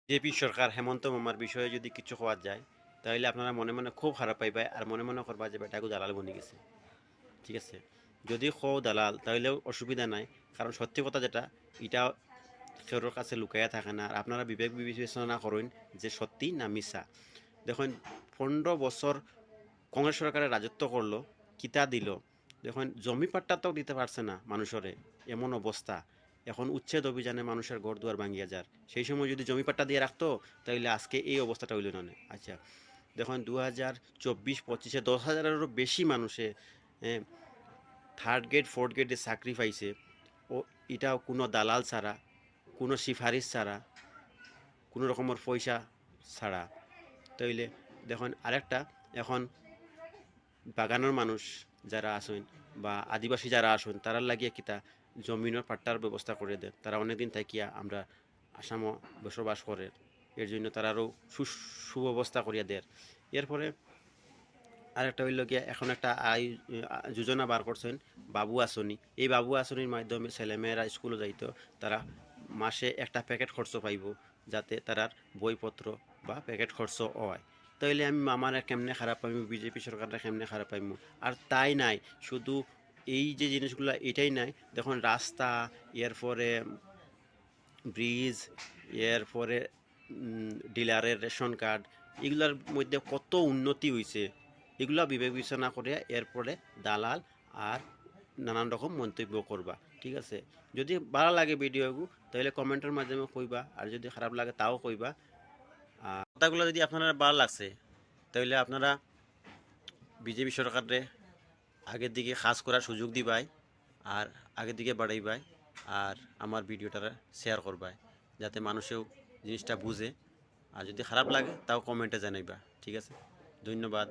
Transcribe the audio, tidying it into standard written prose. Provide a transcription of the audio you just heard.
BJP সরকার হেমন্ত মামার বিষয়ে যদি কিছু হওয়া যায় তাহলে আপনারা মনে মনে খুব খারাপ পাইবে আর মনে মনে করবা যে বেটাকে দালাল বনি গেছে। ঠিক আছে, যদি খো দালাল তাহলেও অসুবিধা নাই, কারণ সত্যি কথা যেটা এটা কেউর কাছে লুকাইয়া থাকে না। আর আপনারা বিবেক বিবেচনা করেন যে সত্যি না মিছা। দেখুন, 15 বছর কংগ্রেস সরকারের রাজত্ব করলো, কিতা দিল। দেখুন, জমি পাট্টা তো দিতে পারছে না মানুষরে, এমন অবস্থা। এখন উচ্ছেদ অভিযানে মানুষের ঘর দুয়ার ভাঙ্গিয়া যার, সেই সময় যদি জমি পাট্টা দিয়ে রাখতো তাহলে আজকে এই অবস্থাটা হইল না। আচ্ছা, দেখুন 2024-25 10,000-এরও বেশি মানুষে থার্ড গ্রেড ফোর্থ গ্রেডে চাকরি পাইছে। ও এটাও কোনো দালাল ছাড়া, কোনো সিফারিশ ছাড়া, কোনো রকমের পয়সা ছাড়া। তাইলে দেখুন আরেকটা, এখন বাগানের মানুষ যারা আসেন বা আদিবাসী যারা আসেন তারার লাগিয়ে কিতা জমিনের পাট্টার ব্যবস্থা করে দেয়। তারা অনেকদিন থাকিয়া আমরা আসামও বসবাস করে, এর জন্য তারা আরও সুব্যবস্থা করিয়া দেয়। এরপরে আরেকটা হইল গিয়া এখন একটা যোজনা বার করছেন, বাবু আসনি। এই বাবু আসনির মাধ্যমে ছেলেমেয়েরা স্কুলে যাইতো, তারা মাসে একটা প্যাকেট খরচ পাইব, যাতে তারার বইপত্র বা প্যাকেট খরচ হয়। তাইলে আমি মামারা কেমনে খারাপ পাইমু, বিজেপি সরকারটা কেমনে খারাপ পাইমু। আর তাই নাই, শুধু এই যে জিনিসগুলো এটাই নাই, দেখুন রাস্তা, এরপরে ব্রিজ, এরপরে ডিলারের রেশন কার্ড, এগুলার মধ্যে কত উন্নতি হয়েছে। এগুলা বিবেক বিবেচনা করে এরপরে দালাল আর নানান রকম মন্তব্য করবা। ঠিক আছে, যদি ভালো লাগে ভিডিওগু তাহলে কমেন্টের মাধ্যমে কইবা, আর যদি খারাপ লাগে তাও কইবা। আর কথাগুলো যদি আপনারা ভালো লাগছে তাহলে আপনারা বিজেপি সরকারে আগের দিকে কাজ করার সুযোগ দিবাই, আর আগের দিকে বাড়াইবাই, আর আমার ভিডিওটা শেয়ার করবাই, যাতে মানুষেও জিনিসটা বুঝে। আর যদি খারাপ লাগে তাও কমেন্টে জানাইবা। ঠিক আছে, ধন্যবাদ।